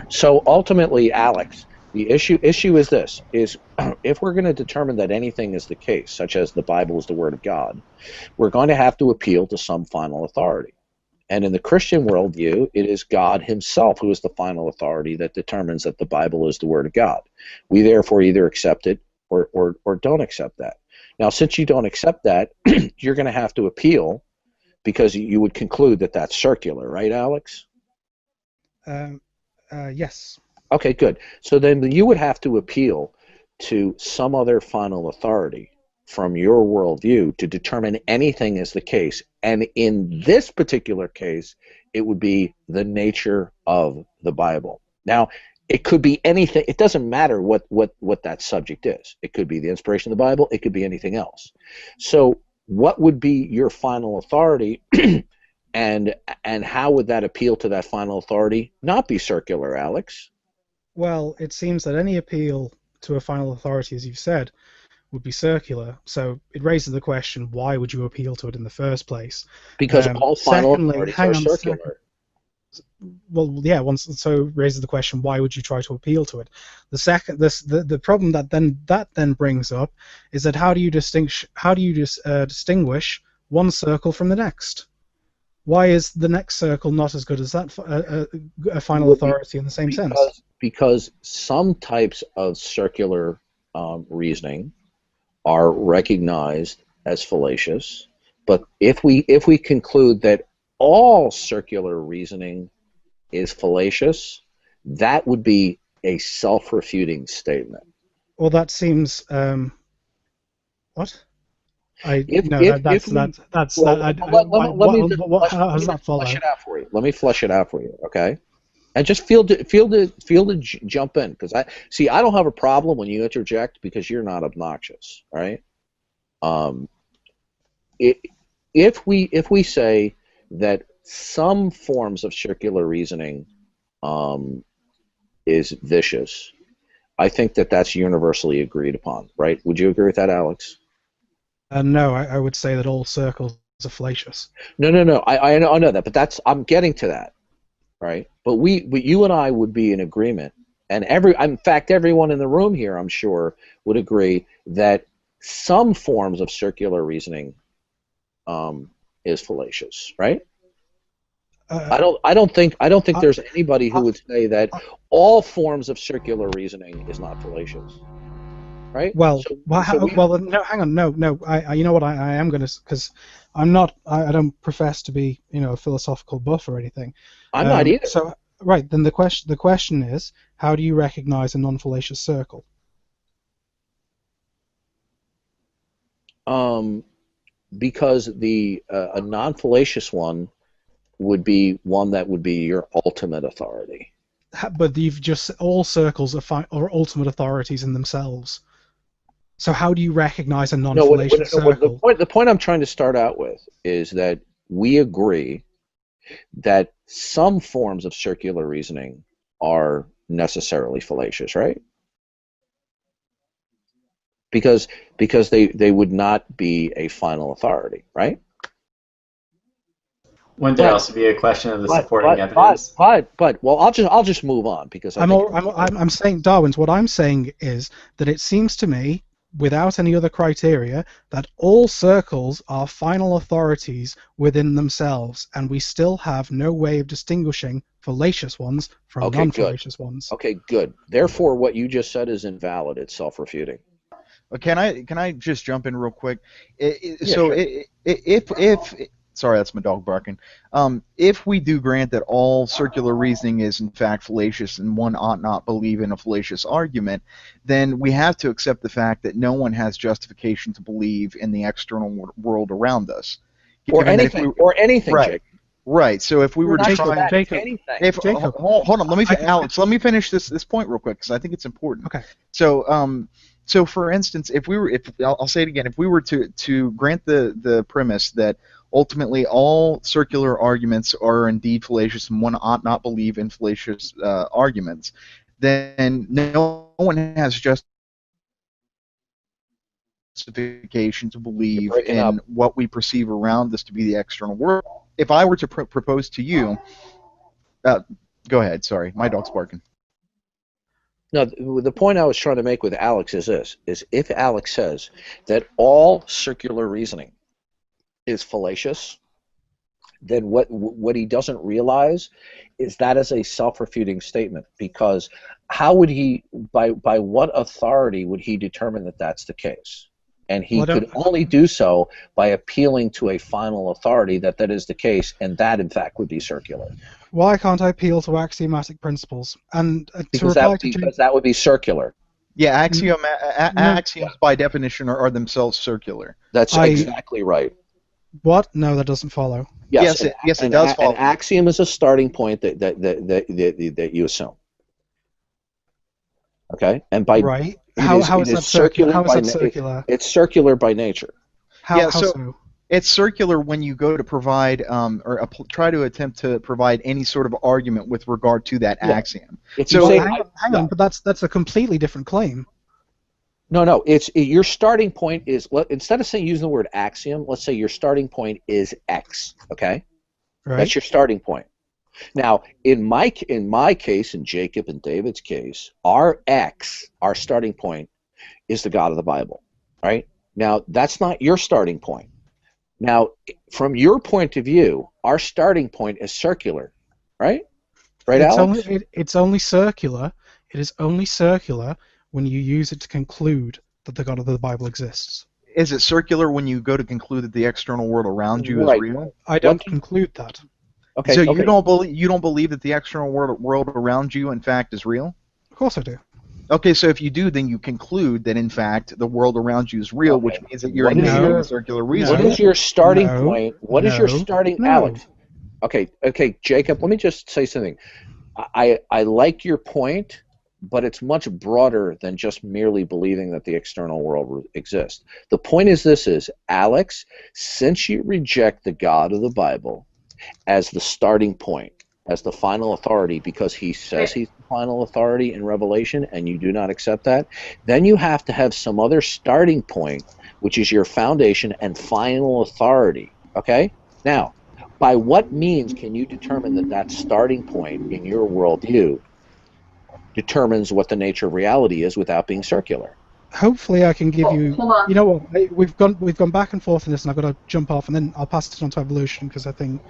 So ultimately, Alex, the issue is this: is if we're going to determine that anything is the case, such as the Bible is the Word of God, we're going to have to appeal to some final authority. And in the Christian worldview, it is God Himself who is the final authority that determines that the Bible is the Word of God. We therefore either accept it or don't accept that. Now, since you don't accept that, you're going to have to appeal because you would conclude that that's circular, right, Alex? Um, yes. Okay, good. So then you would have to appeal to some other final authority from your worldview to determine anything is the case. And in this particular case, it would be the nature of the Bible. Now, it could be anything. It doesn't matter what that subject is. It could be the inspiration of the Bible. It could be anything else. So what would be your final authority? and and how would that appeal to that final authority? Not be circular, Alex. Well, it seems that any appeal to a final authority, as you've said, would be circular. So it raises the question, why would you appeal to it in the first place? Because all final Secondly, authorities are hang on a second. circular. Well, yeah. Once so raises the question, why would you try to appeal to it? The problem that then brings up is that how do you distinguish one circle from the next? Why is the next circle not as good as that a final Well, authority in the same sense? because some types of circular reasoning are recognized as fallacious, but if we conclude that all circular reasoning is fallacious, that would be a self-refuting statement. Well, that seems what? I no If that if that's we that that's well, that let me how let does me that just flesh follow? it out for you. Let me flesh it out for you, okay? And just feel to jump in because I don't have a problem when you interject because you're not obnoxious, right? Um, I if we say that some forms of circular reasoning um, is vicious, I think that that's universally agreed upon, right? Would you agree with that, Alex? No, I would say that all circles are fallacious. No, no, no. I know that, but that's I'm getting to that, right? But you and I would be in agreement, and in fact, everyone in the room here, I'm sure, would agree that some forms of circular reasoning um, is fallacious, right? Uh, I don't think I, there's anybody who I, would say that all forms of circular reasoning is not fallacious, right? So we no, hang on, no. You know what? I am gonna because I'm not. I don't profess to be, a philosophical buff or anything. I'm not either. So right then, the question is, how do you recognize a non-fallacious circle? Um, because the a non-fallacious one would be one that would be your ultimate authority. But you've just all circles are ultimate authorities in themselves. So how do you recognize a No, non-fallacious the circle? point I'm trying to start out with is that we agree that some forms of circular reasoning are necessarily fallacious, right? Because they would not be a final authority, right? Wouldn't there But also be a question of the but supporting but but evidence? but well, I'll just move on because I think I'm saying, Darwin's. What I'm saying is that it seems to me, without any other criteria, that all circles are final authorities within themselves, and we still have no way of distinguishing fallacious ones from okay, good. non-fallacious ones. Okay, good. Therefore, what you just said is invalid. It's self-refuting. Can I just jump in real quick? Yeah, sure. If sorry, that's my dog barking. If we do grant that all circular reasoning is in fact fallacious and one ought not believe in a fallacious argument, then we have to accept the fact that no one has justification to believe in the external world around us. Or Given that if anything, we or anything, right, Jake. right. So if we were to Not just try Jacob, that, Jacob, anything. if Jacob. hold on, I, I, Alex, let me finish this point real quick because I think it's important. okay. So so for instance, if I'll say it again, if we were to grant the premise that ultimately all circular arguments are indeed fallacious and one ought not believe in fallacious arguments, then no one has justification to You're believe breaking up. in what we perceive around us to be the external world. If I were to propose to you, uh, Go ahead. Sorry, my dog's barking. No, the point I was trying to make with Alex is this: is if Alex says that all circular reasoning is fallacious, then what he doesn't realize is that is a self-refuting statement, because how would he, by what authority would he determine that that's the case? And he could only do so by appealing to a final authority that that is the case, and that in fact would be circular. Why can't I appeal to axiomatic principles? And Because that would be circular. Yeah, axioms by definition are themselves circular. That's exactly right. What? No, that doesn't follow. Yes, it does follow. An axiom is a starting point that you assume. Okay, and by right, how is that circular? How is that circular? It's circular by nature. How so? It's circular when you go to provide try to attempt to provide any sort of argument with regard to that axiom. Hang on, but that's a completely different claim. No, your starting point is, instead of saying using the word axiom, let's say your starting point is X. Okay, right. That's your starting point. Now, in my case, in Jacob and David's case, our starting point, is the God of the Bible. Right? Now, that's not your starting point. Now, from your point of view, our starting point is circular. Right? Right, Alex? It's only circular. It is only circular when you use it to conclude that the God of the Bible exists. Is it circular when you go to conclude that the external world around you is real? I don't conclude that. Okay. So you don't believe that the external world around you in fact is real? Of course I do. Okay, so if you do, then you conclude that in fact the world around you is real, which means that you're engaging in circular reasoning. What is your starting point? What is your starting, Alex? Okay, Jacob. Let me just say something. I like your point, but it's much broader than just merely believing that the external world exists. The point is Alex, since you reject the God of the Bible as the starting point, as the final authority, because he says he's the final authority in Revelation, and you do not accept that, then you have to have some other starting point, which is your foundation and final authority. Okay? Now, by what means can you determine that starting point in your worldview determines what the nature of reality is without being circular? Hopefully I can give you... You know what? We've gone back and forth in this, and I've got to jump off, and then I'll pass it on to Evolution, because I think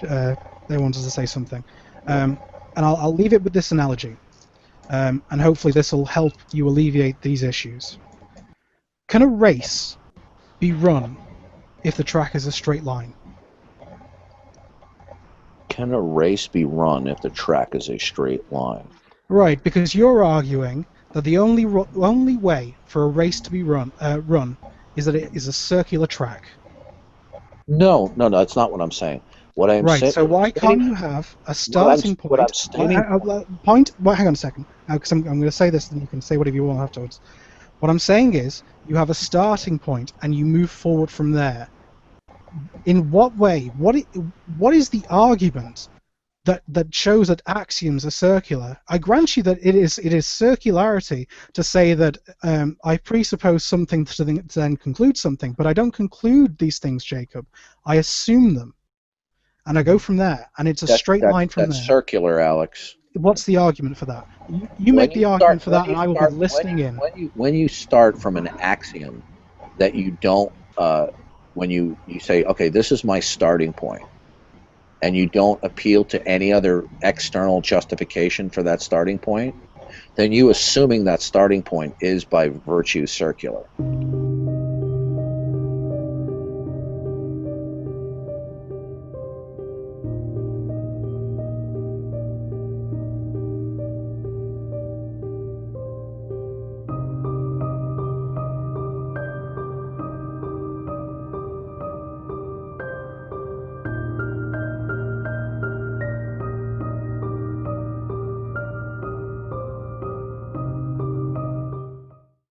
they wanted to say something. And I'll leave it with this analogy, and hopefully this will help you alleviate these issues. Can a race be run if the track is a straight line? Can a race be run if the track is a straight line? Right, because you're arguing that the only way for a race to be run is that it is a circular track. No, that's not what I'm saying. What I'm saying. Right. So why can't you have a starting point? What I'm stating. Hang on a second, because I'm going to say this, and you can say whatever you want afterwards. What I'm saying is, you have a starting point, and you move forward from there. In what way? What is the argument that shows that axioms are circular? I grant you that it is circularity to say that I presuppose something to then conclude something, but I don't conclude these things, Jacob. I assume them, and I go from there, and it's a straight line from there. That's circular, Alex. What's the argument for that? You make the argument for that, and I will be listening in. When you start from an axiom that you don't, when you say, okay, this is my starting point, and you don't appeal to any other external justification for that starting point, then you assuming that starting point is by virtue circular.